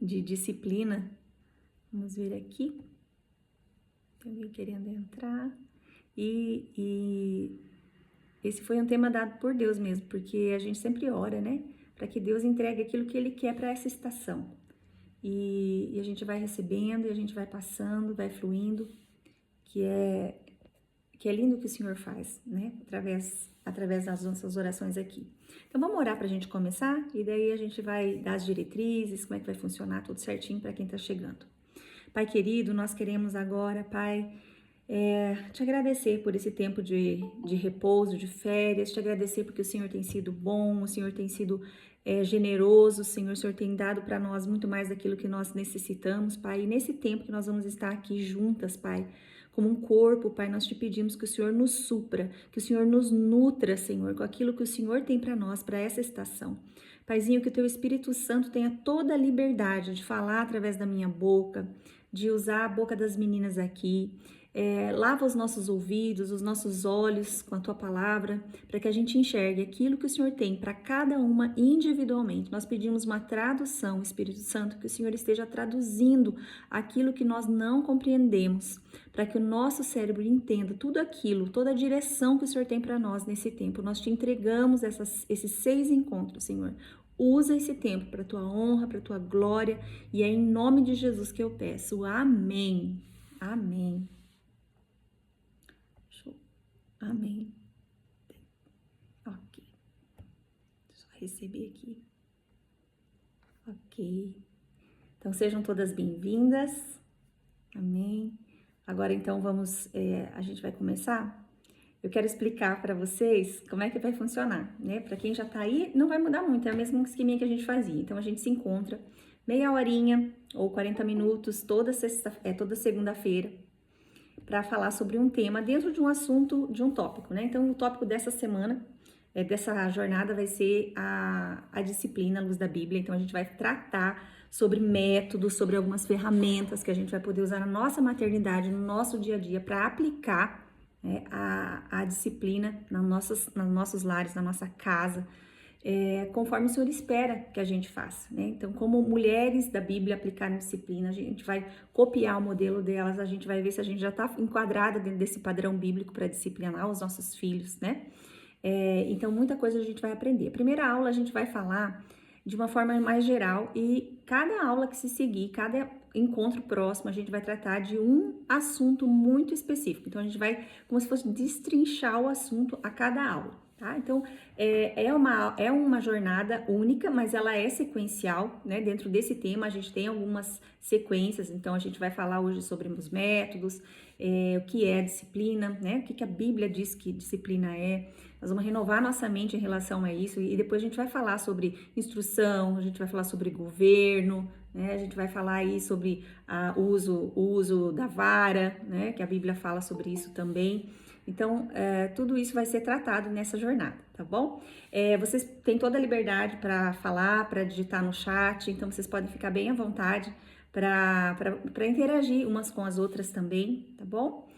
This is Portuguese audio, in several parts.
de disciplina. Vamos ver aqui. Tem alguém querendo entrar. E esse foi um tema dado por Deus mesmo, porque a gente sempre ora, né? Para que Deus entregue aquilo que Ele quer para essa estação. E a gente vai recebendo, e a gente vai passando, vai fluindo, que é lindo o que o Senhor faz, né? Através das nossas orações aqui. Então, vamos orar para a gente começar? E daí a gente vai dar as diretrizes, como é que vai funcionar tudo certinho para quem está chegando. Pai querido, nós queremos agora, Pai, te agradecer por esse tempo de repouso, de férias, te agradecer porque o Senhor tem sido bom, o Senhor tem sido generoso, o Senhor tem dado para nós muito mais daquilo que nós necessitamos, Pai. E nesse tempo que nós vamos estar aqui juntas, Pai, como um corpo, Pai, nós te pedimos que o Senhor nos supra, que o Senhor nos nutra, Senhor, com aquilo que o Senhor tem para nós, para essa estação. Paizinho, que o teu Espírito Santo tenha toda a liberdade de falar através da minha boca, de usar a boca das meninas aqui. Lava os nossos ouvidos, os nossos olhos com a tua palavra, para que a gente enxergue aquilo que o Senhor tem para cada uma individualmente. Nós pedimos uma tradução, Espírito Santo, que o Senhor esteja traduzindo aquilo que nós não compreendemos, para que o nosso cérebro entenda tudo aquilo, toda a direção que o Senhor tem para nós nesse tempo. Nós te entregamos esses 6 encontros, Senhor. Usa esse tempo para a tua honra, para a tua glória, e é em nome de Jesus que eu peço. Amém. Amém. Amém. Ok. Só receber aqui. Ok. Então, sejam todas bem-vindas. Amém. Agora, então, a gente vai começar. Eu quero explicar para vocês como é que vai funcionar, né? Para quem já tá aí, não vai mudar muito, é o mesmo esqueminha que a gente fazia. Então, a gente se encontra meia horinha ou 40 minutos toda segunda-feira, para falar sobre um tema dentro de um assunto, de um tópico, né? Então, o tópico dessa semana, dessa jornada, vai ser a disciplina à luz da Bíblia. Então, a gente vai tratar sobre métodos, sobre algumas ferramentas que a gente vai poder usar na nossa maternidade, no nosso dia a dia, para aplicar, né, a disciplina nos nossos lares, na nossa casa, conforme o Senhor espera que a gente faça, né? Então, como mulheres da Bíblia aplicarem disciplina, a gente vai copiar o modelo delas, a gente vai ver se a gente já está enquadrada dentro desse padrão bíblico para disciplinar os nossos filhos, né? Então, muita coisa a gente vai aprender. A primeira aula a gente vai falar de uma forma mais geral, e cada aula que se seguir, cada encontro próximo, a gente vai tratar de um assunto muito específico. Então, a gente vai, como se fosse destrinchar o assunto a cada aula, tá? Então, é uma jornada única, mas ela é sequencial, né? Dentro desse tema, a gente tem algumas sequências. Então, a gente vai falar hoje sobre os métodos, o que é disciplina, né? O que a Bíblia diz que disciplina é. Nós vamos renovar nossa mente em relação a isso, e depois a gente vai falar sobre instrução, a gente vai falar sobre governo, né? A gente vai falar aí sobre o uso da vara, né? Que a Bíblia fala sobre isso também. Então, tudo isso vai ser tratado nessa jornada, tá bom? Vocês têm toda a liberdade para falar, para digitar no chat, então vocês podem ficar bem à vontade para interagir umas com as outras também, tá bom?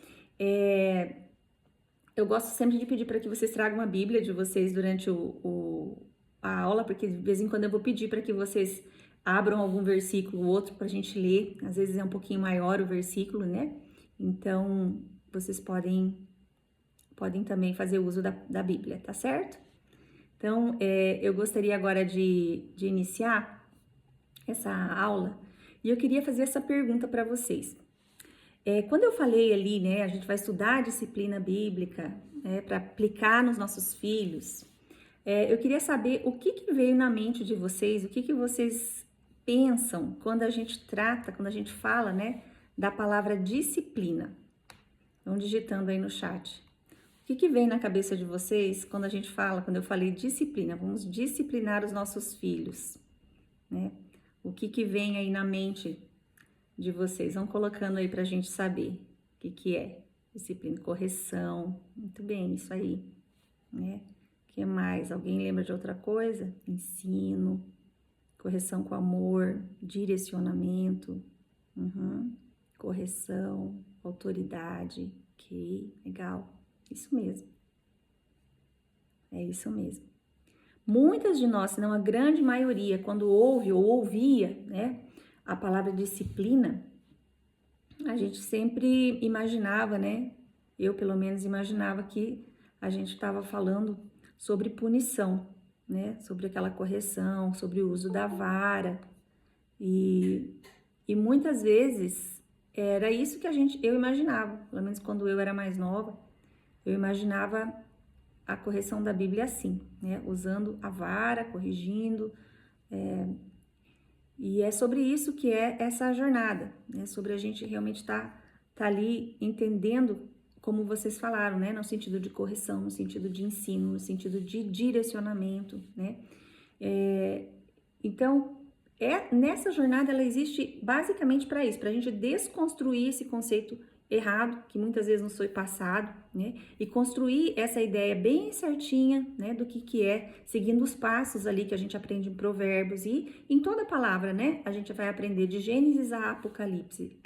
Eu gosto sempre de pedir para que vocês tragam a Bíblia de vocês durante a aula, porque de vez em quando eu vou pedir para que vocês abram algum versículo ou outro para a gente ler. Às vezes é um pouquinho maior o versículo, né? Então, vocês podem também fazer uso da Bíblia, tá certo? Então, eu gostaria agora de iniciar essa aula, e eu queria fazer essa pergunta para vocês. Quando eu falei ali, né, a gente vai estudar a disciplina bíblica, para aplicar nos nossos filhos, eu queria saber o que veio na mente de vocês, o que vocês pensam quando a gente fala, né, da palavra disciplina. Vão digitando aí no chat. O que vem na cabeça de vocês quando eu falei disciplina? Vamos disciplinar os nossos filhos, né? O que vem aí na mente de vocês? Vão colocando aí pra gente saber o que é disciplina, correção. Muito bem, isso aí, né? O que mais? Alguém lembra de outra coisa? Ensino, correção com amor, direcionamento, correção, autoridade. Ok, legal. Isso mesmo. É isso mesmo. Muitas de nós, se não a grande maioria, quando ouve ou ouvia, né, a palavra disciplina, a gente sempre imaginava, né? Eu, pelo menos, imaginava que a gente estava falando sobre punição, né? Sobre aquela correção, sobre o uso da vara. E muitas vezes era isso que eu imaginava, pelo menos quando eu era mais nova, eu imaginava a correção da Bíblia assim, né? Usando a vara, corrigindo. E é sobre isso que é essa jornada, né? Sobre a gente realmente tá ali entendendo, como vocês falaram, né? No sentido de correção, no sentido de ensino, no sentido de direcionamento, né? Então, nessa jornada ela existe basicamente para isso, para a gente desconstruir esse conceito errado que muitas vezes nos foi passado, né? E construir essa ideia bem certinha, né? Do que é, seguindo os passos ali que a gente aprende em Provérbios e em toda a palavra, né? A gente vai aprender de Gênesis a Apocalipse,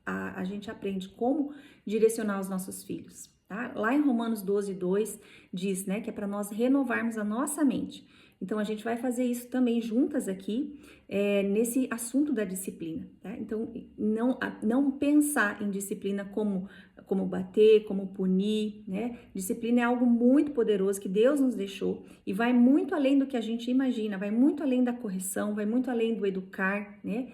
a gente aprende como direcionar os nossos filhos, tá? Lá em Romanos 12:2 diz, né? Que é para nós renovarmos a nossa mente. Então, a gente vai fazer isso também juntas aqui, nesse assunto da disciplina, tá? Então, não pensar em disciplina como bater, como punir, né? Disciplina é algo muito poderoso que Deus nos deixou e vai muito além do que a gente imagina, vai muito além da correção, vai muito além do educar, né?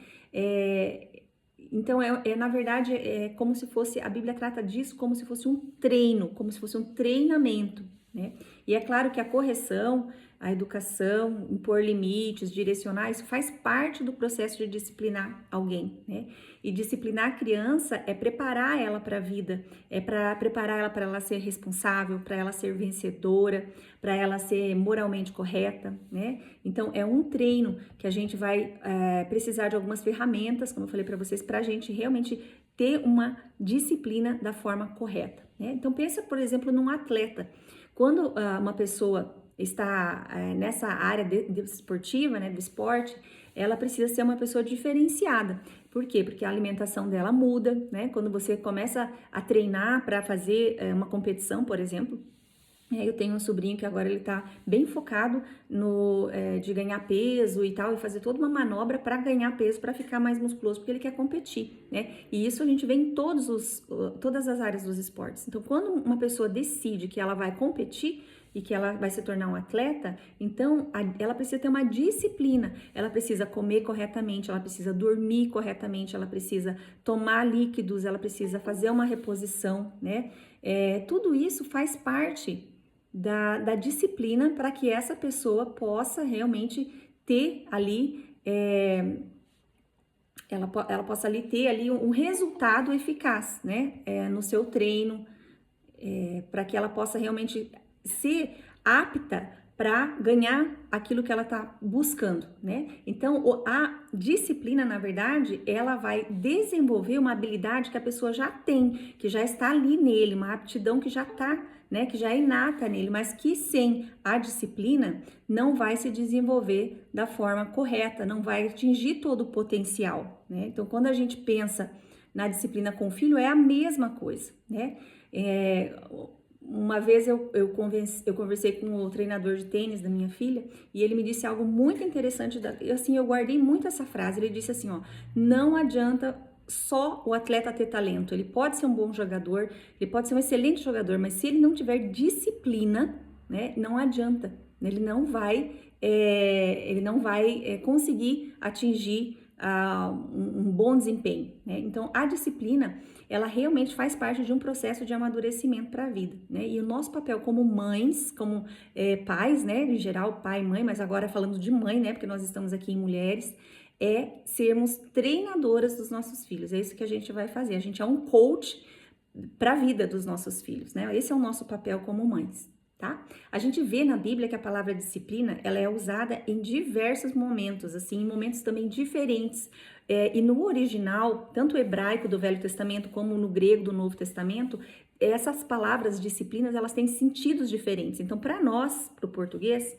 Então, na verdade, é como se fosse, a Bíblia trata disso como se fosse um treino, como se fosse um treinamento, né? E é claro que a correção, a educação, impor limites, direcionar, isso faz parte do processo de disciplinar alguém, né? E disciplinar a criança é preparar ela para a vida, é para preparar ela para ela ser responsável, para ela ser vencedora, para ela ser moralmente correta, né? Então, é um treino que a gente vai precisar de algumas ferramentas, como eu falei para vocês, para a gente realmente ter uma disciplina da forma correta, né? Então, pensa, por exemplo, num atleta. Quando uma pessoa está nessa área esportiva, né, do esporte, ela precisa ser uma pessoa diferenciada. Por quê? Porque a alimentação dela muda, né? Quando você começa a treinar para fazer uma competição, por exemplo, eu tenho um sobrinho que agora ele tá bem focado de ganhar peso e tal, e fazer toda uma manobra para ganhar peso, para ficar mais musculoso, porque ele quer competir, né? E isso a gente vê em todas as áreas dos esportes. Então, quando uma pessoa decide que ela vai competir e que ela vai se tornar um atleta, então ela precisa ter uma disciplina, ela precisa comer corretamente, ela precisa dormir corretamente, ela precisa tomar líquidos, ela precisa fazer uma reposição, né? Tudo isso faz parte da disciplina para que essa pessoa possa realmente ter ali, ela possa ali ter ali um resultado eficaz, né? No seu treino, para que ela possa realmente ser apta para ganhar aquilo que ela está buscando, né? Então, a disciplina, na verdade, ela vai desenvolver uma habilidade que a pessoa já tem, que já está ali nele, uma aptidão que já está, né? Que já é inata nele, mas que sem a disciplina não vai se desenvolver da forma correta, não vai atingir todo o potencial, né? Então, quando a gente pensa na disciplina com o filho, é a mesma coisa, né? Uma vez eu conversei com o treinador de tênis da minha filha e ele me disse algo muito interessante, assim, eu guardei muito essa frase. Ele disse assim, ó, não adianta só o atleta ter talento, ele pode ser um bom jogador, ele pode ser um excelente jogador, mas se ele não tiver disciplina, né, não adianta, ele não vai conseguir atingir um bom desempenho, né? Então, a disciplina, ela realmente faz parte de um processo de amadurecimento para a vida, né? E o nosso papel como mães, como pais, né? Em geral, pai e mãe, mas agora falando de mãe, né? Porque nós estamos aqui em mulheres, é sermos treinadoras dos nossos filhos. É isso que a gente vai fazer. A gente é um coach para a vida dos nossos filhos, né? Esse é o nosso papel como mães. Tá? A gente vê na Bíblia que a palavra disciplina, ela é usada em diversos momentos, assim, em momentos também diferentes. E no original, tanto o hebraico do Velho Testamento como no grego do Novo Testamento, essas palavras disciplinas, elas têm sentidos diferentes. Então, para nós, para o português,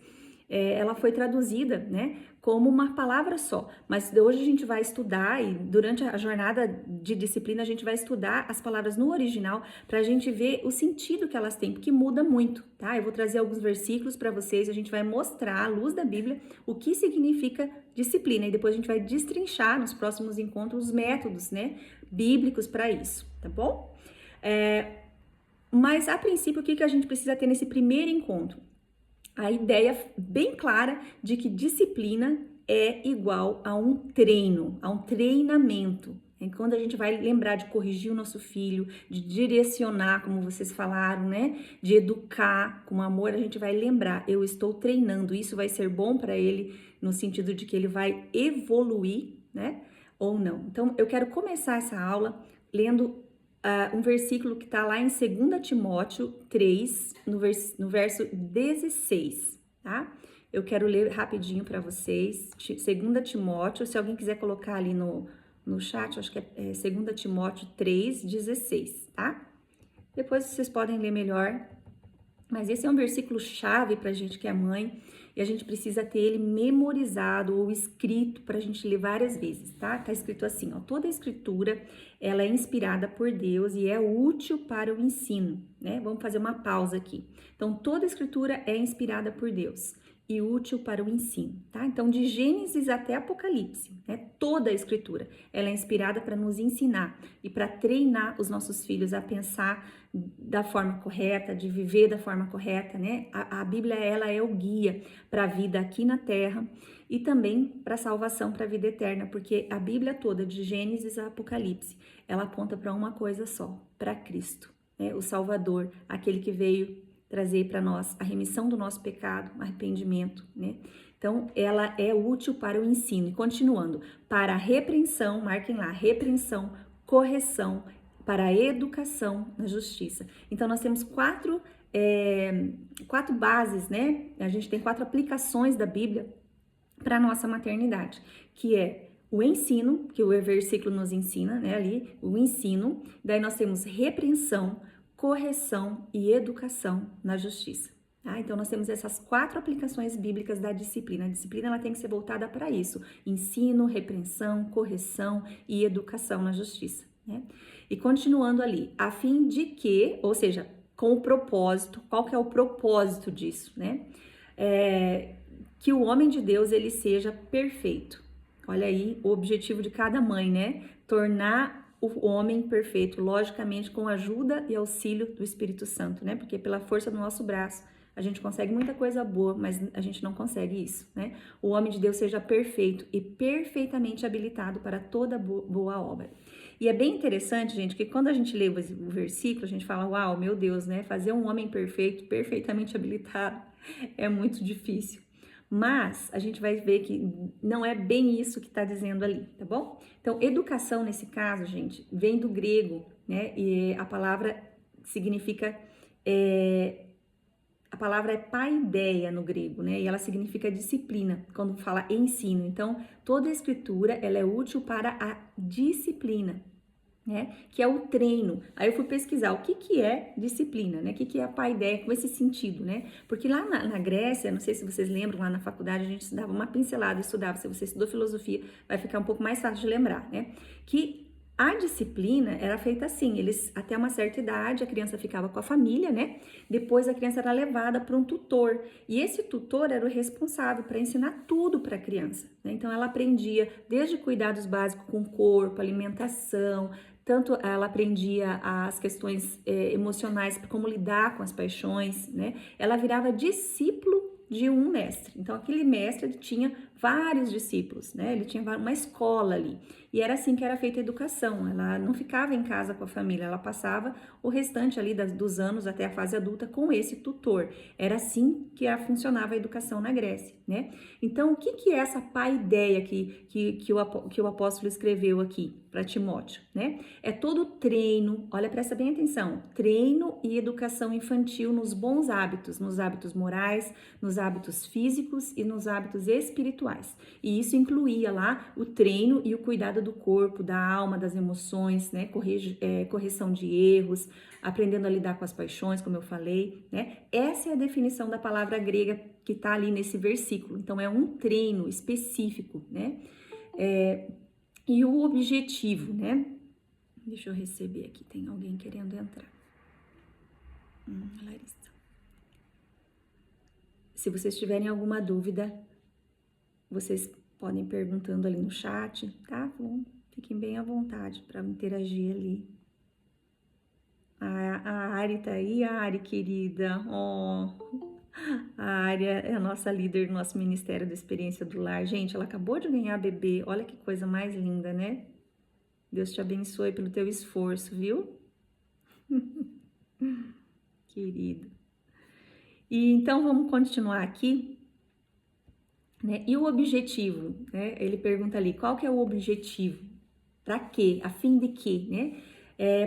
ela foi traduzida, né, como uma palavra só, mas hoje a gente vai estudar e durante a jornada de disciplina a gente vai estudar as palavras no original para a gente ver o sentido que elas têm, porque muda muito, tá? Eu vou trazer alguns versículos para vocês, a gente vai mostrar à luz da Bíblia o que significa disciplina. E depois a gente vai destrinchar nos próximos encontros os métodos, né, bíblicos para isso, tá bom? Mas a princípio, o que a gente precisa ter nesse primeiro encontro? A ideia bem clara de que disciplina é igual a um treino, a um treinamento. É quando a gente vai lembrar de corrigir o nosso filho, de direcionar, como vocês falaram, né? De educar com amor, a gente vai lembrar, eu estou treinando, isso vai ser bom para ele, no sentido de que ele vai evoluir, né? Ou não. Então, eu quero começar essa aula lendo um versículo que está lá em 2 Timóteo 3, no verso 16, tá? Eu quero ler rapidinho para vocês, 2 Timóteo, se alguém quiser colocar ali no chat, acho que é 2 Timóteo 3, 16, tá? Depois vocês podem ler melhor, mas esse é um versículo chave para a gente que é mãe, e a gente precisa ter ele memorizado ou escrito para a gente ler várias vezes, tá? Tá escrito assim, ó, toda a escritura, ela é inspirada por Deus e é útil para o ensino, né? Vamos fazer uma pausa aqui. Então, toda a escritura é inspirada por Deus e útil para o ensino, tá? Então, de Gênesis até Apocalipse, né? Toda a escritura, ela é inspirada para nos ensinar e para treinar os nossos filhos a pensar da forma correta, de viver da forma correta, né? A Bíblia, ela é o guia para a vida aqui na Terra e também para a salvação, para a vida eterna, porque a Bíblia toda, de Gênesis a Apocalipse, ela aponta para uma coisa só, para Cristo, né? O Salvador, aquele que veio trazer para nós a remissão do nosso pecado, arrependimento, né? Então, ela é útil para o ensino. E continuando, para a repreensão, marquem lá, repreensão, correção, para a educação na justiça. Então, nós temos quatro bases, né? A gente tem 4 aplicações da Bíblia para a nossa maternidade, que é o ensino, que o versículo nos ensina, né? Ali, o ensino. Daí nós temos repreensão, correção e educação na justiça. Tá? Então, nós temos essas 4 aplicações bíblicas da disciplina. A disciplina, ela tem que ser voltada para isso: ensino, repreensão, correção e educação na justiça, né? E continuando ali, a fim de que, ou seja, com o propósito, qual que é o propósito disso, né? Que o homem de Deus, ele seja perfeito. Olha aí o objetivo de cada mãe, né? Tornar o homem perfeito, logicamente com a ajuda e auxílio do Espírito Santo, né? Porque pela força do nosso braço a gente consegue muita coisa boa, mas a gente não consegue isso, né? O homem de Deus seja perfeito e perfeitamente habilitado para toda boa obra. E é bem interessante, gente, que quando a gente lê o versículo, a gente fala, uau, meu Deus, né? Fazer um homem perfeito, perfeitamente habilitado, é muito difícil. Mas a gente vai ver que não é bem isso que está dizendo ali, tá bom? Então, educação nesse caso, gente, vem do grego, né? E a palavra significa, a palavra é paideia no grego, né? E ela significa disciplina, quando fala ensino. Então, toda a escritura, ela é útil para a disciplina, né? Que é o treino. Aí eu fui pesquisar o que é disciplina, né? O que é a paideia com esse sentido, né? Porque lá na Grécia, não sei se vocês lembram, lá na faculdade a gente dava uma pincelada, estudava. Se você estudou filosofia, vai ficar um pouco mais fácil de lembrar, né? Que a disciplina era feita assim, eles até uma certa idade a criança ficava com a família, né? Depois a criança era levada para um tutor e esse tutor era o responsável para ensinar tudo para a criança, né? Então ela aprendia desde cuidados básicos com o corpo, alimentação, tanto ela aprendia as questões emocionais, como lidar com as paixões, né? Ela virava discípulo de um mestre. Então, aquele mestre tinha vários discípulos, né? Ele tinha uma escola ali. E era assim que era feita a educação. Ela não ficava em casa com a família, ela passava o restante ali dos anos até a fase adulta com esse tutor. Era assim que funcionava a educação na Grécia, né? Então, o que é essa paideia que o apóstolo escreveu aqui para Timóteo, né? É todo treino, olha, presta bem atenção, treino e educação infantil nos bons hábitos, nos hábitos morais, nos hábitos físicos e nos hábitos espirituais. E isso incluía lá o treino e o cuidado do corpo, da alma, das emoções, né? Correção de erros, aprendendo a lidar com as paixões, como eu falei, né? Essa é a definição da palavra grega que está ali nesse versículo. Então, é um treino específico, né? E o objetivo, né? Deixa eu receber aqui, tem alguém querendo entrar. Larissa. Se vocês tiverem alguma dúvida, vocês Podem ir perguntando ali no chat, tá? Bom, fiquem bem à vontade para interagir ali. A Ari tá aí, a Ari querida. Oh, a Ari é a nossa líder do nosso Ministério da Experiência do Lar. Gente, ela acabou de ganhar bebê. Olha que coisa mais linda, né? Deus te abençoe pelo teu esforço, viu? Querido. E então vamos continuar aqui, né? E o objetivo, né? Ele pergunta ali, qual que é o objetivo? Para quê? A fim de quê, né?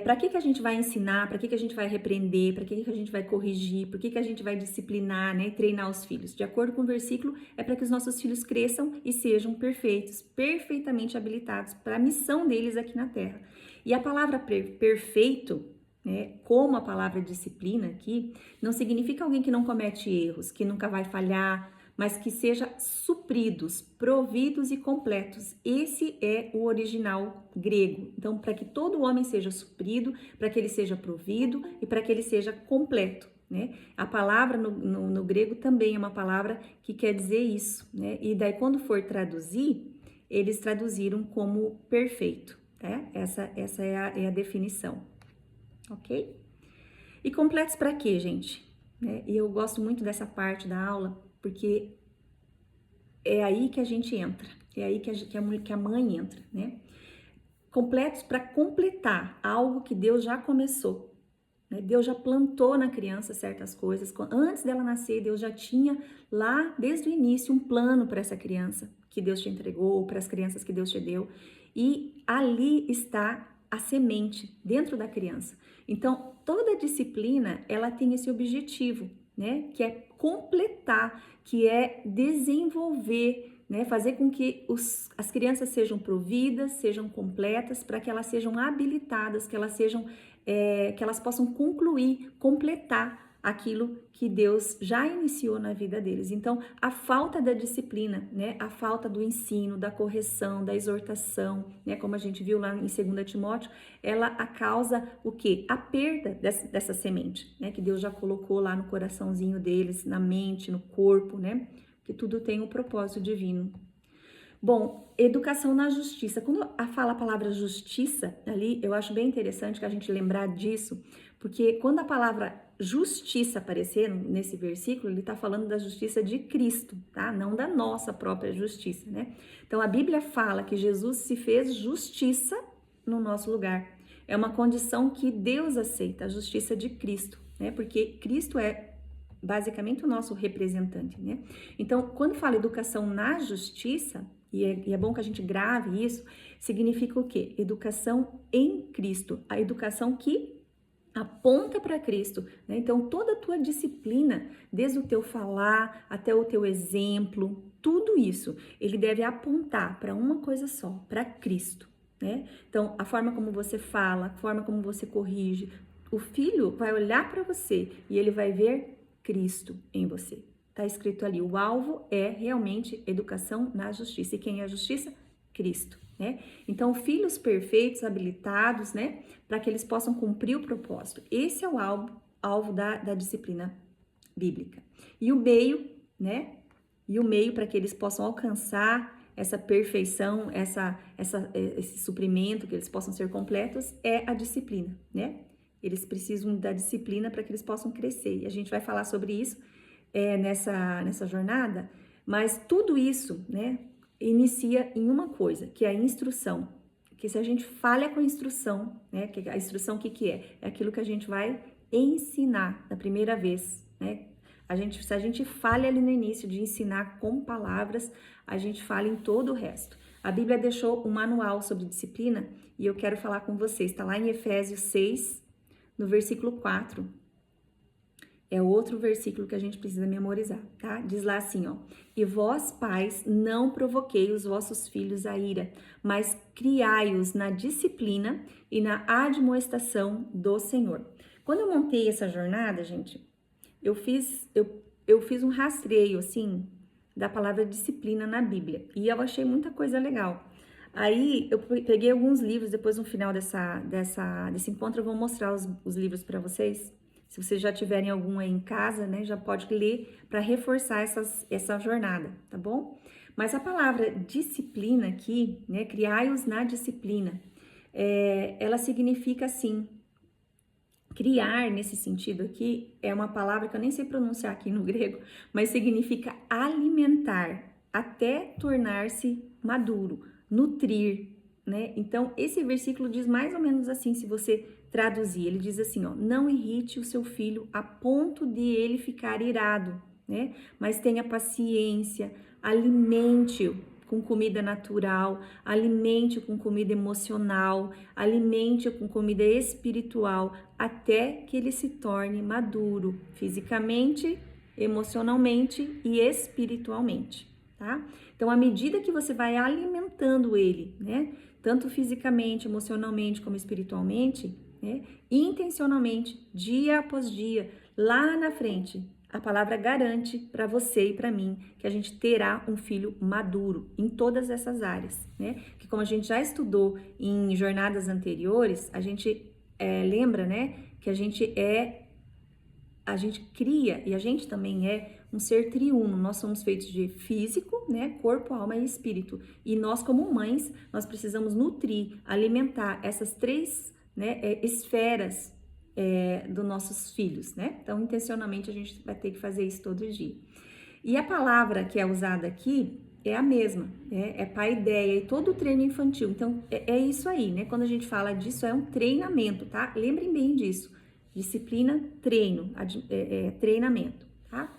Para que a gente vai ensinar? Para que a gente vai repreender? Para que a gente vai corrigir? Por que a gente vai disciplinar, né? E treinar os filhos? De acordo com o versículo, é para que os nossos filhos cresçam e sejam perfeitos, perfeitamente habilitados para a missão deles aqui na Terra. E a palavra perfeito, né, como a palavra disciplina aqui, não significa alguém que não comete erros, que nunca vai falhar, mas que seja supridos, providos e completos. Esse é o original grego. Então, para que todo homem seja suprido, para que ele seja provido e para que ele seja completo, né? A palavra no grego também é uma palavra que quer dizer isso, né? E daí, quando for traduzir, eles traduziram como perfeito, né? Essa é a definição, ok? E completos para quê, gente? Né? E eu gosto muito dessa parte da aula, porque é aí que a gente entra, é aí que a mãe entra, né? Completos para completar algo que Deus já começou, né? Deus já plantou na criança certas coisas. Antes dela nascer, Deus já tinha lá, desde o início, um plano para essa criança que Deus te entregou, para as crianças que Deus te deu. E ali está a semente dentro da criança. Então, toda disciplina, ela tem esse objetivo, né? Que é completar, que é desenvolver, né? Fazer com que as crianças sejam providas, sejam completas, para que elas sejam habilitadas, que elas possam concluir, completar aquilo que Deus já iniciou na vida deles. Então, a falta da disciplina, né? A falta do ensino, da correção, da exortação, né? Como a gente viu lá em 2 Timóteo, ela causa o quê? A perda dessa semente, né? Que Deus já colocou lá no coraçãozinho deles, na mente, no corpo, né? Que tudo tem um propósito divino. Bom, educação na justiça. Quando fala a palavra justiça ali, eu acho bem interessante que a gente lembrar disso, porque quando a palavra justiça aparecer nesse versículo, ele está falando da justiça de Cristo, tá? Não da nossa própria justiça, né? Então a Bíblia fala que Jesus se fez justiça no nosso lugar. É uma condição que Deus aceita, a justiça de Cristo, né? Porque Cristo é basicamente o nosso representante, né? Então, quando fala educação na justiça, e é bom que a gente grave isso, significa o quê? Educação em Cristo, a educação que aponta para Cristo, né? Então, toda a tua disciplina, desde o teu falar até o teu exemplo, tudo isso, ele deve apontar para uma coisa só, para Cristo, né? Então, a forma como você fala, a forma como você corrige, o filho vai olhar para você e ele vai ver Cristo em você. Tá escrito ali, o alvo é realmente educação na justiça. E quem é a justiça? Cristo, né? Então, filhos perfeitos, habilitados, né? Para que eles possam cumprir o propósito. Esse é o alvo da disciplina bíblica. E o meio, né? E o meio para que eles possam alcançar essa perfeição, esse suprimento, que eles possam ser completos, é a disciplina, né? Eles precisam da disciplina para que eles possam crescer. E a gente vai falar sobre isso nessa jornada, mas tudo isso, né, inicia em uma coisa, que é a instrução. Que se a gente falha com a instrução, né, que a instrução o que é? É aquilo que a gente vai ensinar na primeira vez, né? Se a gente falha ali no início de ensinar com palavras, a gente falha em todo o resto. A Bíblia deixou um manual sobre disciplina e eu quero falar com vocês. Está lá em Efésios 6, no versículo 4. É outro versículo que a gente precisa memorizar, tá? Diz lá assim, ó: e vós, pais, não provoquei os vossos filhos à ira, mas criai-os na disciplina e na admoestação do Senhor. Quando eu montei essa jornada, gente, eu fiz um rastreio, assim, da palavra disciplina na Bíblia, e eu achei muita coisa legal. Aí eu peguei alguns livros, depois no final desse encontro eu vou mostrar os livros para vocês. Se vocês já tiverem algum aí em casa, né, já pode ler para reforçar essa jornada, tá bom? Mas a palavra disciplina aqui, né, criai-os na disciplina, ela significa assim, criar nesse sentido aqui é uma palavra que eu nem sei pronunciar aqui no grego, mas significa alimentar até tornar-se maduro, nutrir, né? Então, esse versículo diz mais ou menos assim, se você traduzir, ele diz assim, ó, não irrite o seu filho a ponto de ele ficar irado, né? Mas tenha paciência, alimente-o com comida natural, alimente-o com comida emocional, alimente-o com comida espiritual, até que ele se torne maduro, fisicamente, emocionalmente e espiritualmente, tá? Então, à medida que você vai alimentando ele, né, tanto fisicamente, emocionalmente como espiritualmente, né, intencionalmente, dia após dia, lá na frente, a palavra garante para você e para mim que a gente terá um filho maduro em todas essas áreas, né? Que como a gente já estudou em jornadas anteriores, a gente lembra, né, que a gente cria e a gente também é um ser triuno. Nós somos feitos de físico, né, corpo, alma e espírito. E nós como mães, nós precisamos nutrir, alimentar essas três, né, esferas dos nossos filhos, né? Então, intencionalmente, a gente vai ter que fazer isso todo dia. E a palavra que é usada aqui é a mesma, é paideia e todo o treino infantil. Então, é isso aí, né? Quando a gente fala disso, é um treinamento, tá? Lembrem bem disso. Disciplina, treino, treinamento, tá?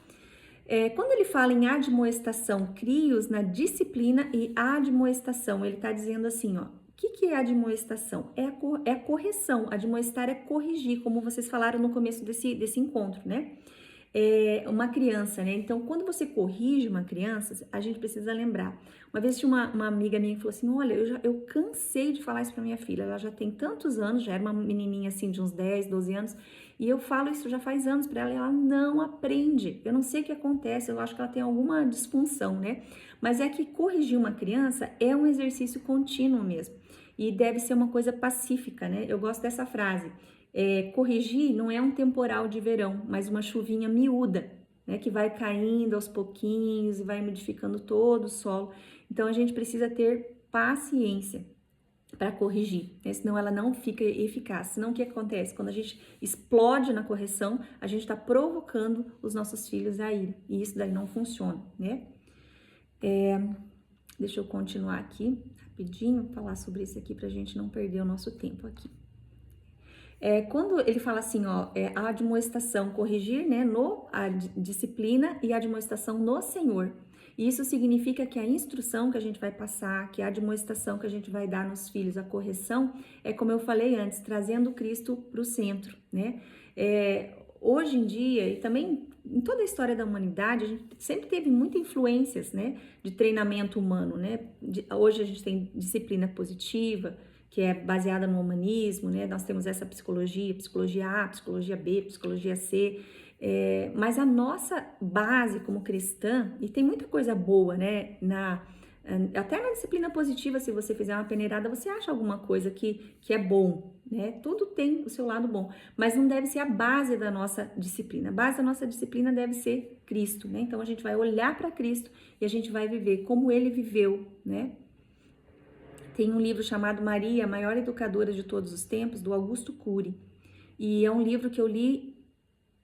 Quando ele fala em admoestação, crie-os na disciplina e admoestação, ele tá dizendo assim, ó, o que é admoestação? É a correção. Admoestar é corrigir, como vocês falaram no começo desse encontro, né? Uma criança, né? Então, quando você corrige uma criança, a gente precisa lembrar. Uma vez tinha uma amiga minha que falou assim, olha, eu cansei de falar isso pra minha filha, ela já tem tantos anos, já era uma menininha assim de uns 10, 12 anos, e eu falo isso já faz anos pra ela e ela não aprende. Eu não sei o que acontece, eu acho que ela tem alguma disfunção, né? Mas é que corrigir uma criança é um exercício contínuo mesmo. E deve ser uma coisa pacífica, né? Eu gosto dessa frase. Corrigir não é um temporal de verão, mas uma chuvinha miúda, né? Que vai caindo aos pouquinhos e vai modificando todo o solo. Então, a gente precisa ter paciência para corrigir, né? Senão ela não fica eficaz. Senão, o que acontece? Quando a gente explode na correção, a gente está provocando os nossos filhos a ira. E isso daí não funciona, né? Deixa eu continuar aqui rapidinho, falar sobre isso aqui para a gente não perder o nosso tempo aqui. Quando ele fala assim, ó, a admoestação, corrigir, né, a disciplina e a admoestação no Senhor. E isso significa que a instrução que a gente vai passar, que a admoestação que a gente vai dar nos filhos, a correção, é como eu falei antes, trazendo Cristo para o centro, né? Hoje em dia, e também em toda a história da humanidade, a gente sempre teve muitas influências, né, de treinamento humano, né? Hoje a gente tem disciplina positiva, que é baseada no humanismo, né? Nós temos essa psicologia A, psicologia B, psicologia C, mas a nossa base como cristã, e tem muita coisa boa, né? Até na disciplina positiva, se você fizer uma peneirada, você acha alguma coisa que é bom, né? Tudo tem o seu lado bom, mas não deve ser a base da nossa disciplina. A base da nossa disciplina deve ser Cristo, né? Então a gente vai olhar para Cristo e a gente vai viver como ele viveu, né? Tem um livro chamado Maria, a maior educadora de todos os tempos, do Augusto Cury. E é um livro que eu li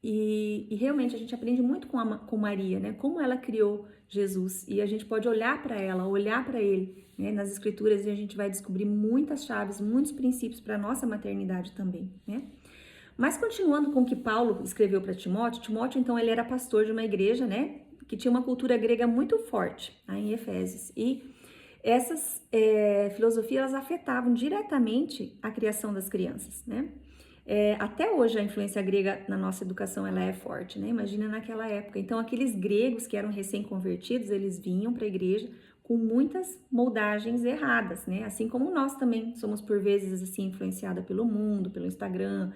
e realmente a gente aprende muito com Maria, né? Como ela criou Jesus. E a gente pode olhar para ela, olhar para ele, né? Nas escrituras, e a gente vai descobrir muitas chaves, muitos princípios para a nossa maternidade também, né? Mas continuando com o que Paulo escreveu para Timóteo, então ele era pastor de uma igreja, né? Que tinha uma cultura grega muito forte, em Efésios. E essas filosofias, elas afetavam diretamente a criação das crianças, né? Até hoje a influência grega na nossa educação ela é forte, né? Imagina naquela época. Então aqueles gregos que eram recém-convertidos, eles vinham para a igreja com muitas moldagens erradas, né? Assim como nós também somos por vezes assim influenciada pelo mundo, pelo Instagram,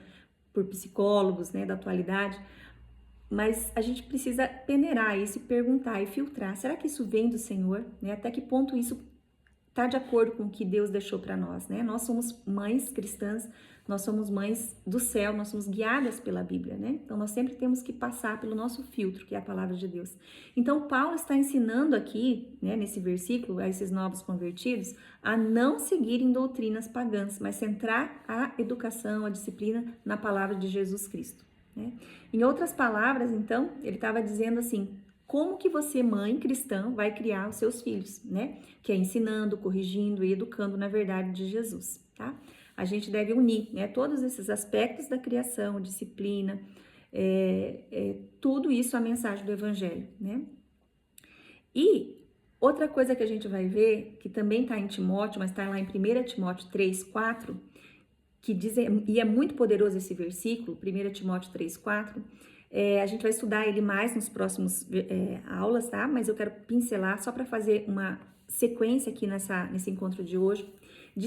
por psicólogos, né, da atualidade. Mas a gente precisa peneirar isso e perguntar e filtrar. Será que isso vem do Senhor? Né? Até que ponto isso tá de acordo com o que Deus deixou para nós, né? Nós somos mães cristãs, nós somos mães do céu, nós somos guiadas pela Bíblia, né? Então nós sempre temos que passar pelo nosso filtro, que é a palavra de Deus. Então Paulo está ensinando aqui, né, nesse versículo, a esses novos convertidos, a não seguirem doutrinas pagãs, mas centrar a educação, a disciplina na palavra de Jesus Cristo, né? Em outras palavras, então, ele estava dizendo assim: como que você, mãe cristã, vai criar os seus filhos, né? Que é ensinando, corrigindo e educando na verdade de Jesus, tá? A gente deve unir, né, todos esses aspectos da criação, disciplina, tudo isso à mensagem do Evangelho, né? E outra coisa que a gente vai ver, que também está em Timóteo, mas está lá em 1 Timóteo 3:4, que diz, e é muito poderoso esse versículo, 1 Timóteo 3:4, a gente vai estudar ele mais nos próximos aulas, tá? Mas eu quero pincelar só para fazer uma sequência aqui nesse encontro de hoje,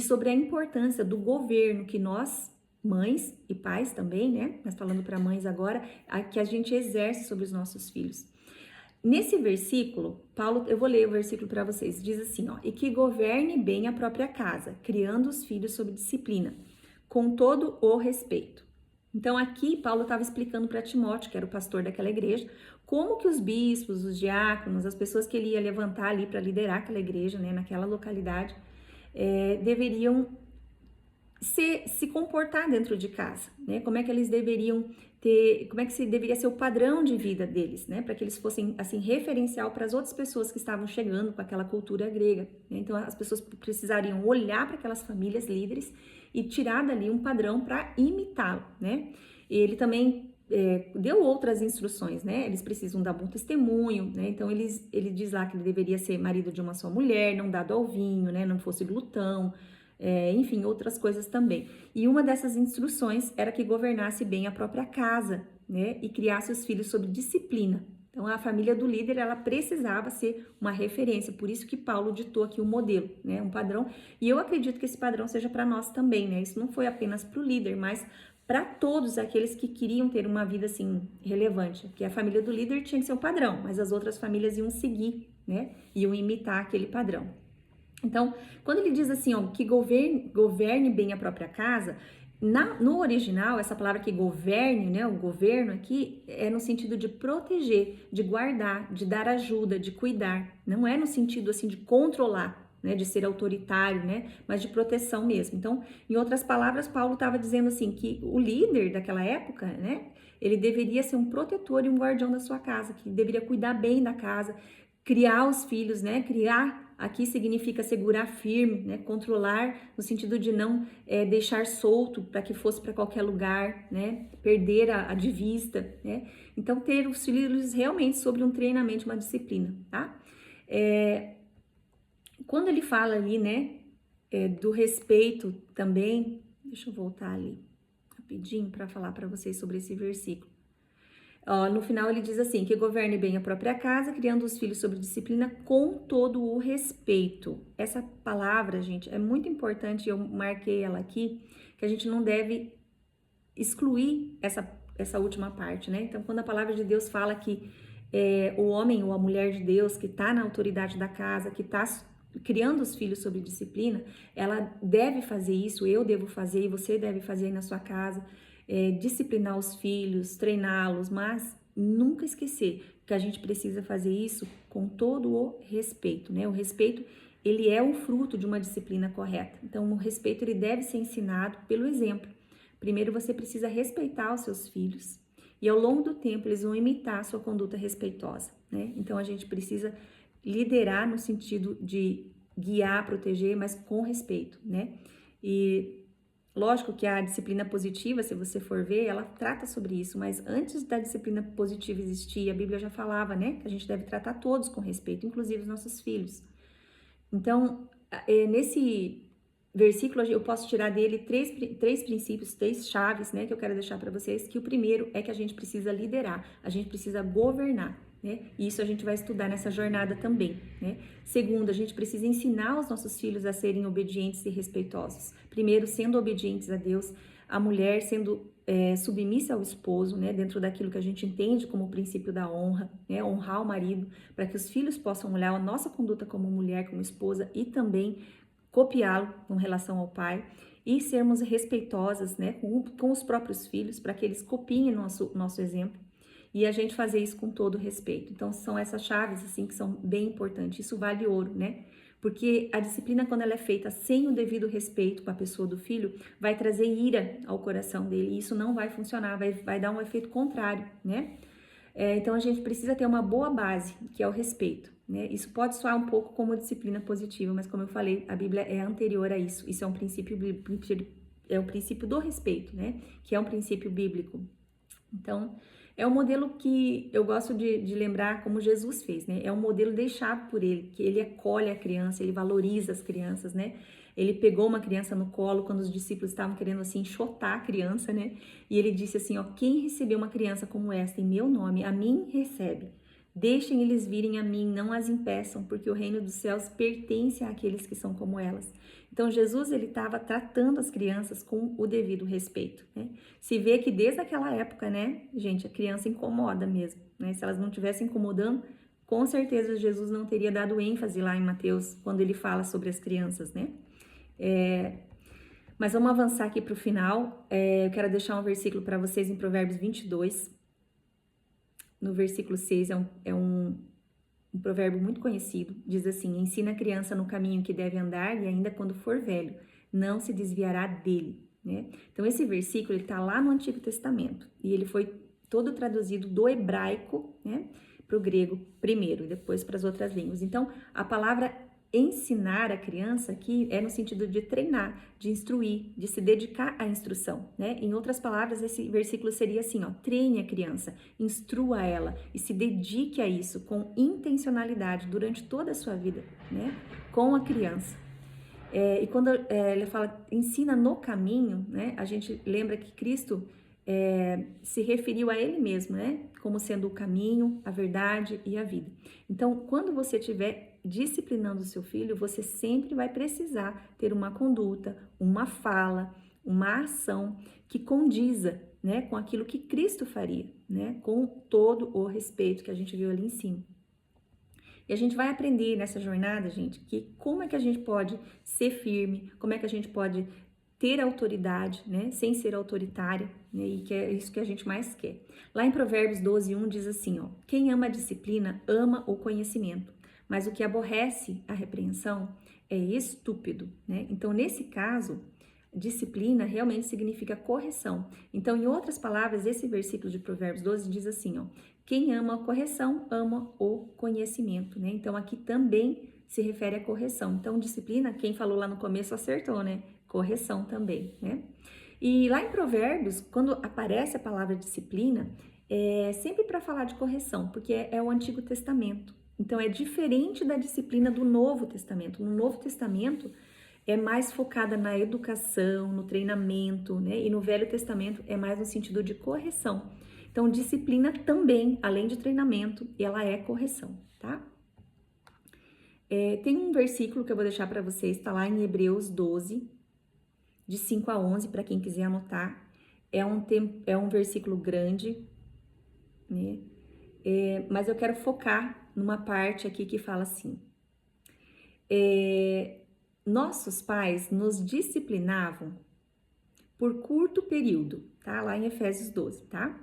sobre a importância do governo que nós, mães e pais também, né? Mas falando para mães agora, que a gente exerce sobre os nossos filhos. Nesse versículo, Paulo, eu vou ler o versículo para vocês, diz assim, ó: e que governe bem a própria casa, criando os filhos sob disciplina, com todo o respeito. Então aqui Paulo estava explicando para Timóteo, que era o pastor daquela igreja, como que os bispos, os diáconos, as pessoas que ele ia levantar ali para liderar aquela igreja, né, naquela localidade, deveriam se comportar dentro de casa, né? Como é que eles deveriam como é que deveria ser o padrão de vida deles, né? Para que eles fossem, assim, referencial para as outras pessoas que estavam chegando com aquela cultura grega, né? Então as pessoas precisariam olhar para aquelas famílias líderes e tirar dali um padrão para imitá-lo, né? E ele também deu outras instruções, né? Eles precisam dar bom testemunho, né? Então ele diz lá que ele deveria ser marido de uma só mulher, não dado ao vinho, né? Não fosse glutão, enfim, outras coisas também. E uma dessas instruções era que governasse bem a própria casa, né? E criasse os filhos sob disciplina. Então a família do líder, ela precisava ser uma referência, por isso que Paulo ditou aqui um modelo, né? Um padrão. E eu acredito que esse padrão seja para nós também, né? Isso não foi apenas para o líder, mas para todos aqueles que queriam ter uma vida assim relevante, porque a família do líder tinha que ser o padrão, mas as outras famílias iam seguir, né? Iam imitar aquele padrão. Então, quando ele diz assim, ó, que governe bem a própria casa, no original, essa palavra que governe, né, o governo aqui, é no sentido de proteger, de guardar, de dar ajuda, de cuidar. Não é no sentido assim de controlar, né, de ser autoritário, né, mas de proteção mesmo. Então, em outras palavras, Paulo estava dizendo assim que o líder daquela época, né, ele deveria ser um protetor e um guardião da sua casa, que deveria cuidar bem da casa, criar os filhos, né, criar. Aqui significa segurar firme, né? Controlar no sentido de não deixar solto para que fosse para qualquer lugar, né? Perder de vista, né? Então, ter os filhos realmente sobre um treinamento, uma disciplina, tá? Quando ele fala ali, né, do respeito também, deixa eu voltar ali rapidinho para falar para vocês sobre esse versículo. No final ele diz assim, que governe bem a própria casa, criando os filhos sob disciplina com todo o respeito. Essa palavra, gente, é muito importante, eu marquei ela aqui, que a gente não deve excluir essa última parte, né? Então, quando a palavra de Deus fala que o homem ou a mulher de Deus que está na autoridade da casa, que está criando os filhos sob disciplina, ela deve fazer isso, eu devo fazer e você deve fazer aí na sua casa, disciplinar os filhos, treiná-los, mas nunca esquecer que a gente precisa fazer isso com todo o respeito, né? O respeito, ele é o fruto de uma disciplina correta. Então, o respeito, ele deve ser ensinado pelo exemplo. Primeiro, você precisa respeitar os seus filhos e ao longo do tempo eles vão imitar a sua conduta respeitosa, né? Então, a gente precisa liderar no sentido de guiar, proteger, mas com respeito, né? E lógico que a disciplina positiva, se você for ver, ela trata sobre isso, mas antes da disciplina positiva existir, a Bíblia já falava, né, que a gente deve tratar todos com respeito, inclusive os nossos filhos. Então, nesse versículo, eu posso tirar dele três princípios, três chaves, né, que eu quero deixar para vocês, que o primeiro é que a gente precisa liderar, a gente precisa governar, né? E isso a gente vai estudar nessa jornada também, né? Segundo, a gente precisa ensinar os nossos filhos a serem obedientes e respeitosos. Primeiro, sendo obedientes a Deus, a mulher sendo submissa ao esposo, né? Dentro daquilo que a gente entende como o princípio da honra, né? Honrar o marido, para que os filhos possam olhar a nossa conduta como mulher, como esposa e também copiá-lo com relação ao pai. E sermos respeitosas, né, com os próprios filhos, para que eles copiem nosso exemplo. E a gente fazer isso com todo respeito. Então, são essas chaves, assim, que são bem importantes. Isso vale ouro, né? Porque a disciplina, quando ela é feita sem o devido respeito com a pessoa do filho, vai trazer ira ao coração dele. E isso não vai funcionar, vai dar um efeito contrário, né? Então, a gente precisa ter uma boa base, que é o respeito, né? Isso pode soar um pouco como disciplina positiva, mas como eu falei, a Bíblia é anterior a isso. Isso é um princípio bíblico, é o princípio do respeito, né? Que é um princípio bíblico. Então, é um modelo que eu gosto de lembrar como Jesus fez, né? É um modelo deixado por ele, que ele acolhe a criança, ele valoriza as crianças, né? Ele pegou uma criança no colo quando os discípulos estavam querendo, assim, enxotar a criança, né? E ele disse assim, ó, quem recebeu uma criança como esta em meu nome, a mim recebe. Deixem eles virem a mim, não as impeçam, porque o reino dos céus pertence àqueles que são como elas. Então, Jesus, ele estava tratando as crianças com o devido respeito, né? Se vê que desde aquela época, né, gente, a criança incomoda mesmo, né? Se elas não estivessem incomodando, com certeza Jesus não teria dado ênfase lá em Mateus, quando ele fala sobre as crianças, né? Mas vamos avançar aqui para o final. Eu quero deixar um versículo para vocês em Provérbios 22. No versículo 6 é um provérbio muito conhecido. Diz assim, ensina a criança no caminho que deve andar e ainda quando for velho, não se desviará dele, né? Então, esse versículo está lá no Antigo Testamento e ele foi todo traduzido do hebraico, né, para o grego primeiro e depois para as outras línguas. Então, a palavra ensinar a criança aqui é no sentido de treinar, de instruir, de se dedicar à instrução, né? Em outras palavras, esse versículo seria assim, ó, treine a criança, instrua ela e se dedique a isso com intencionalidade durante toda a sua vida, né? Com a criança. E quando ele fala ensina no caminho, né? A gente lembra que Cristo se referiu a ele mesmo, né? Como sendo o caminho, a verdade e a vida. Então, quando você estiver disciplinando o seu filho, você sempre vai precisar ter uma conduta, uma fala, uma ação que condiza, né, com aquilo que Cristo faria, né? Com todo o respeito que a gente viu ali em cima. E a gente vai aprender nessa jornada, gente, que como é que a gente pode ser firme, como é que a gente pode ter autoridade, né, sem ser autoritária, né, e que é isso que a gente mais quer. Lá em Provérbios 12:1 diz assim, ó, quem ama a disciplina ama o conhecimento, mas o que aborrece a repreensão é estúpido, né? Então, nesse caso, disciplina realmente significa correção. Então, em outras palavras, esse versículo de Provérbios 12 diz assim, ó, quem ama a correção ama o conhecimento, né? Então, aqui também se refere à correção. Então, disciplina, quem falou lá no começo acertou, né? Correção também, né? E lá em Provérbios, quando aparece a palavra disciplina, é sempre para falar de correção, porque é o Antigo Testamento. Então, é diferente da disciplina do Novo Testamento. No Novo Testamento, é mais focada na educação, no treinamento, né? E no Velho Testamento é mais no sentido de correção. Então, disciplina também, além de treinamento, ela é correção, tá? Tem um versículo que eu vou deixar para vocês, tá lá em Hebreus 12, de 5 a 11, para quem quiser anotar. É um versículo grande, né? Mas eu quero focar numa parte aqui que fala assim. Nossos pais nos disciplinavam por curto período, tá? Lá em Efésios 12, tá?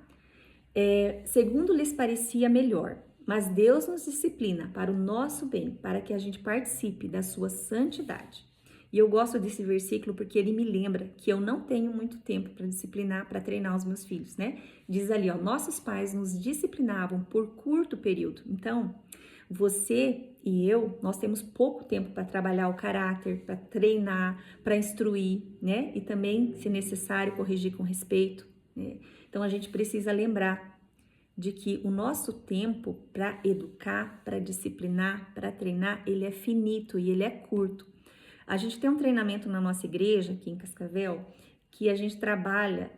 Segundo lhes parecia melhor, mas Deus nos disciplina para o nosso bem, para que a gente participe da sua santidade. E eu gosto desse versículo porque ele me lembra que eu não tenho muito tempo para disciplinar, para treinar os meus filhos, né? Diz ali, ó, nossos pais nos disciplinavam por curto período. Então, você e eu, nós temos pouco tempo para trabalhar o caráter, para treinar, para instruir, né? E também, se necessário, corrigir com respeito, né? Então, a gente precisa lembrar de que o nosso tempo para educar, para disciplinar, para treinar, ele é finito e ele é curto. A gente tem um treinamento na nossa igreja, aqui em Cascavel, que a gente trabalha,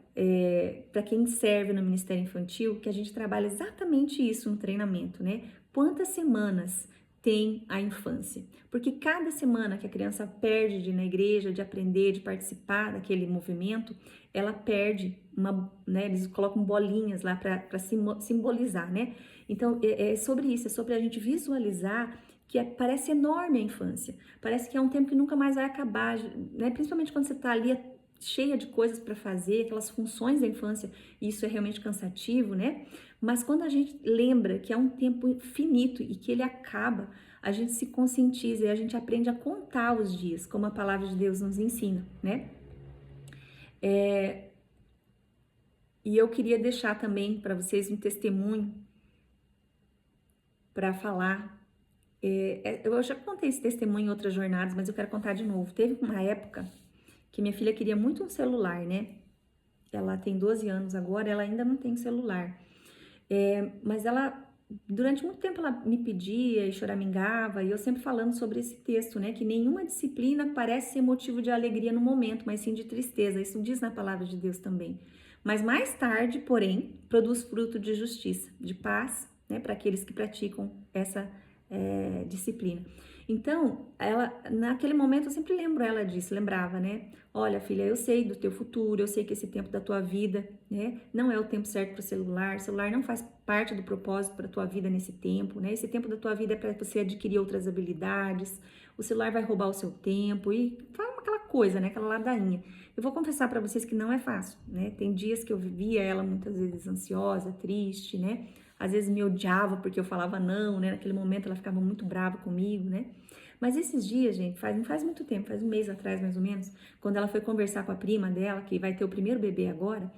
para quem serve no Ministério Infantil, que a gente trabalha exatamente isso no treinamento, né? Quantas semanas tem a infância? Porque cada semana que a criança perde de ir na igreja, de aprender, de participar daquele movimento, ela perde né? Eles colocam bolinhas lá para simbolizar, né? Então, é sobre isso, é sobre a gente visualizar que parece enorme a infância, parece que é um tempo que nunca mais vai acabar, né? Principalmente quando você está ali cheia de coisas para fazer, aquelas funções da infância, isso é realmente cansativo, né? Mas quando a gente lembra que é um tempo finito e que ele acaba, a gente se conscientiza e a gente aprende a contar os dias, como a palavra de Deus nos ensina, né? E eu queria deixar também para vocês um testemunho para falar. Eu já contei esse testemunho em outras jornadas, mas eu quero contar de novo. Teve uma época que minha filha queria muito um celular, né? Ela tem 12 anos agora, ela ainda não tem celular. Mas durante muito tempo ela me pedia e choramingava, e eu sempre falando sobre esse texto, né? Que nenhuma disciplina parece ser motivo de alegria no momento, mas sim de tristeza. Isso diz na palavra de Deus também. Mas mais tarde, porém, produz fruto de justiça, de paz, né? Para aqueles que praticam essa disciplina. Então, naquele momento, eu sempre lembrava, né? Olha, filha, eu sei do teu futuro, eu sei que esse tempo da tua vida, né? Não é o tempo certo para o celular não faz parte do propósito para a tua vida nesse tempo, né? Esse tempo da tua vida é para você adquirir outras habilidades, o celular vai roubar o seu tempo e fala aquela coisa, né? Aquela ladainha. Eu vou confessar para vocês que não é fácil, né? Tem dias que eu vivia ela muitas vezes ansiosa, triste, né? Às vezes me odiava porque eu falava não, né? Naquele momento ela ficava muito brava comigo, né? Mas esses dias, gente, não faz muito tempo, faz um mês atrás mais ou menos, quando ela foi conversar com a prima dela, que vai ter o primeiro bebê agora,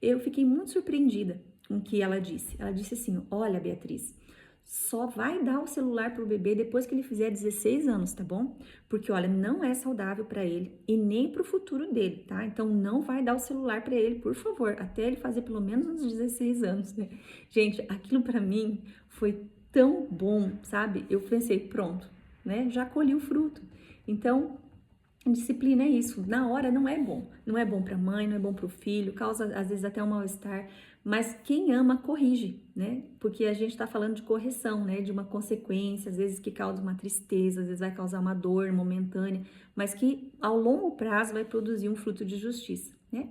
eu fiquei muito surpreendida com o que ela disse. Ela disse assim: olha, Beatriz, só vai dar o celular pro bebê depois que ele fizer 16 anos, tá bom? Porque, olha, não é saudável para ele e nem pro futuro dele, tá? Então, não vai dar o celular para ele, por favor, até ele fazer pelo menos uns 16 anos, né? Gente, aquilo para mim foi tão bom, sabe? Eu pensei, pronto, né? Já colhi o fruto. Então, disciplina é isso, na hora não é bom. Não é bom para a mãe, não é bom para o filho, causa às vezes até um mal-estar. Mas quem ama, corrige, né? Porque a gente está falando de correção, né? De uma consequência, às vezes que causa uma tristeza, às vezes vai causar uma dor momentânea, mas que ao longo prazo vai produzir um fruto de justiça, né?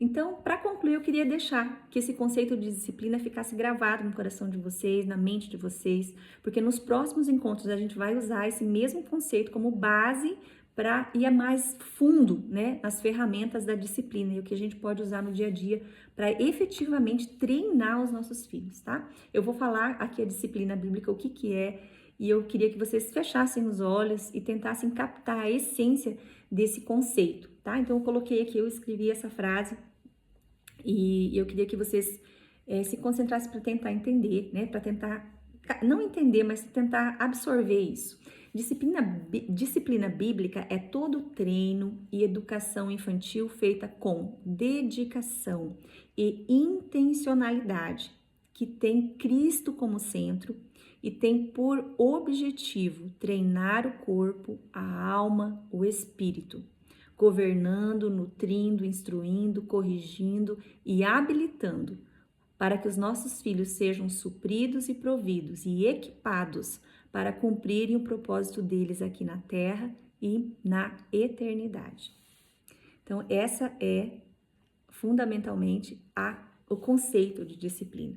Então, para concluir, eu queria deixar que esse conceito de disciplina ficasse gravado no coração de vocês, na mente de vocês, porque nos próximos encontros a gente vai usar esse mesmo conceito como base para ir mais fundo, né, nas ferramentas da disciplina e o que a gente pode usar no dia a dia para efetivamente treinar os nossos filhos, tá? Eu vou falar aqui a disciplina bíblica, o que que é, e eu queria que vocês fechassem os olhos e tentassem captar a essência desse conceito, tá? Então eu coloquei aqui, eu escrevi essa frase e eu queria que vocês se concentrassem para tentar entender, né? Para tentar, não entender, mas tentar absorver isso. Disciplina bíblica é todo treino e educação infantil feita com dedicação e intencionalidade, que tem Cristo como centro e tem por objetivo treinar o corpo, a alma, o espírito, governando, nutrindo, instruindo, corrigindo e habilitando para que os nossos filhos sejam supridos e providos e equipados para cumprirem o propósito deles aqui na terra e na eternidade. Então, essa é fundamentalmente o conceito de disciplina,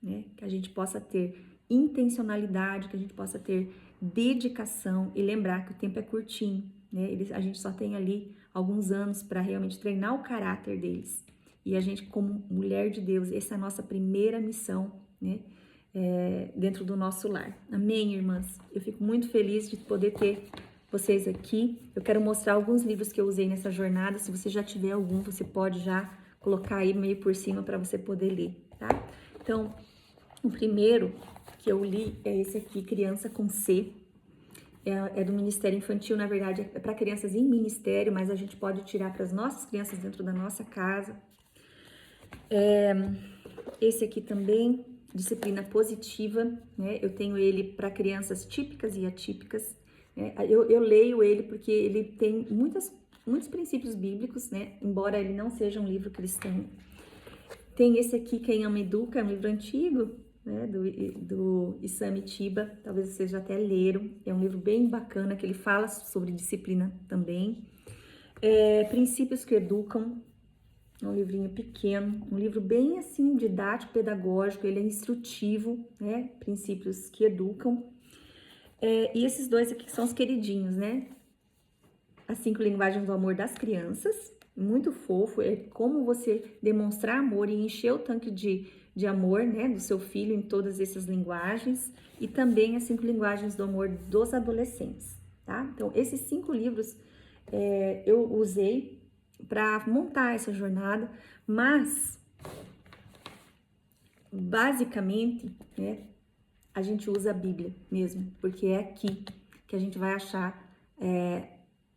né? Que a gente possa ter intencionalidade, que a gente possa ter dedicação e lembrar que o tempo é curtinho, né? A gente só tem ali alguns anos para realmente treinar o caráter deles. E a gente, como mulher de Deus, essa é a nossa primeira missão, né? Dentro do nosso lar. Amém, irmãs? Eu fico muito feliz de poder ter vocês aqui. Eu quero mostrar alguns livros que eu usei nessa jornada. Se você já tiver algum, você pode já colocar aí meio por cima para você poder ler, tá? Então, o primeiro que eu li é esse aqui, Criança com C. É do Ministério Infantil, na verdade é para crianças em ministério, mas a gente pode tirar para as nossas crianças dentro da nossa casa. Esse aqui também, Disciplina Positiva, né? Eu tenho ele para crianças típicas e atípicas, né? Eu leio ele porque ele tem muitos princípios bíblicos, né? Embora ele não seja um livro cristão. Tem esse aqui, Quem Ama Educa, é um livro antigo, né? Do Isami Tiba, talvez vocês já até leram. É um livro bem bacana, que ele fala sobre disciplina também. Princípios que Educam, é um livrinho pequeno, um livro bem assim, didático, pedagógico, ele é instrutivo, né? Princípios que Educam. E esses dois aqui são os queridinhos, né? As 5 linguagens do amor das crianças, muito fofo, é como você demonstrar amor e encher o tanque de amor, né, do seu filho em todas essas linguagens, e também as 5 linguagens do amor dos adolescentes, tá? Então, esses 5 livros eu usei para montar essa jornada, mas, basicamente, né, a gente usa a Bíblia mesmo, porque é aqui que a gente vai achar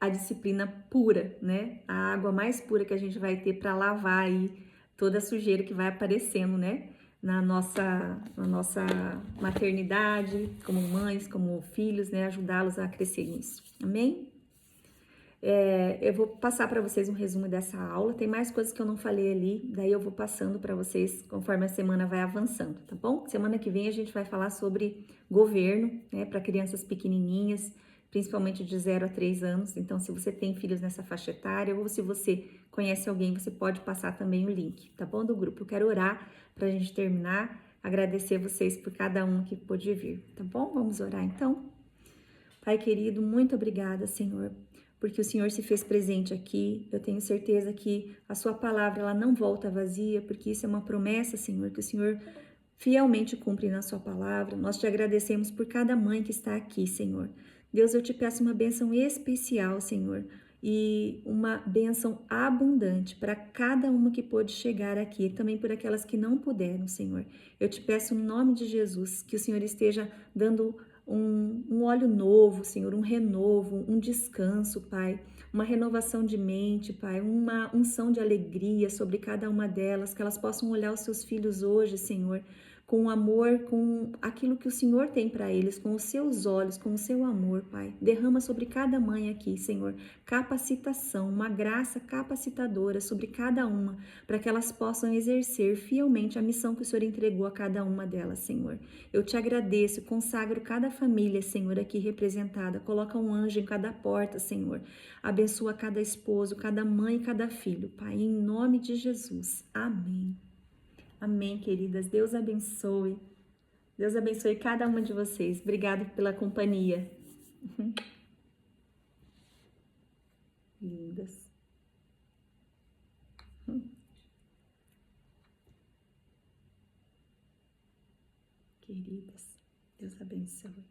a disciplina pura, né? A água mais pura que a gente vai ter para lavar aí toda a sujeira que vai aparecendo, né? Na nossa maternidade, como mães, como filhos, né? Ajudá-los a crescer nisso. Amém? Eu vou passar para vocês um resumo dessa aula. Tem mais coisas que eu não falei ali, daí eu vou passando para vocês conforme a semana vai avançando, tá bom? Semana que vem a gente vai falar sobre governo, né, para crianças pequenininhas, principalmente de 0 a 3 anos. Então, se você tem filhos nessa faixa etária ou se você conhece alguém, você pode passar também o link, tá bom? Do grupo. Eu quero orar para a gente terminar, agradecer vocês por cada um que pôde vir, tá bom? Vamos orar então? Pai querido, muito obrigada, Senhor, porque o Senhor se fez presente aqui. Eu tenho certeza que a sua palavra ela não volta vazia, porque isso é uma promessa, Senhor, que o Senhor fielmente cumpre na sua palavra. Nós te agradecemos por cada mãe que está aqui, Senhor. Deus, eu te peço uma bênção especial, Senhor, e uma bênção abundante para cada uma que pôde chegar aqui, também por aquelas que não puderam, Senhor. Eu te peço em nome de Jesus que o Senhor esteja dando um óleo novo, Senhor, um renovo, um descanso, Pai, uma renovação de mente, Pai, uma unção de alegria sobre cada uma delas, que elas possam olhar os seus filhos hoje, Senhor, com amor, com aquilo que o Senhor tem para eles, com os seus olhos, com o seu amor, Pai. Derrama sobre cada mãe aqui, Senhor, capacitação, uma graça capacitadora sobre cada uma, para que elas possam exercer fielmente a missão que o Senhor entregou a cada uma delas, Senhor. Eu te agradeço, consagro cada família, Senhor, aqui representada. Coloca um anjo em cada porta, Senhor. Abençoa cada esposo, cada mãe e cada filho, Pai, em nome de Jesus. Amém. Amém, queridas. Deus abençoe. Deus abençoe cada uma de vocês. Obrigada pela companhia. Lindas. Queridas, Deus abençoe.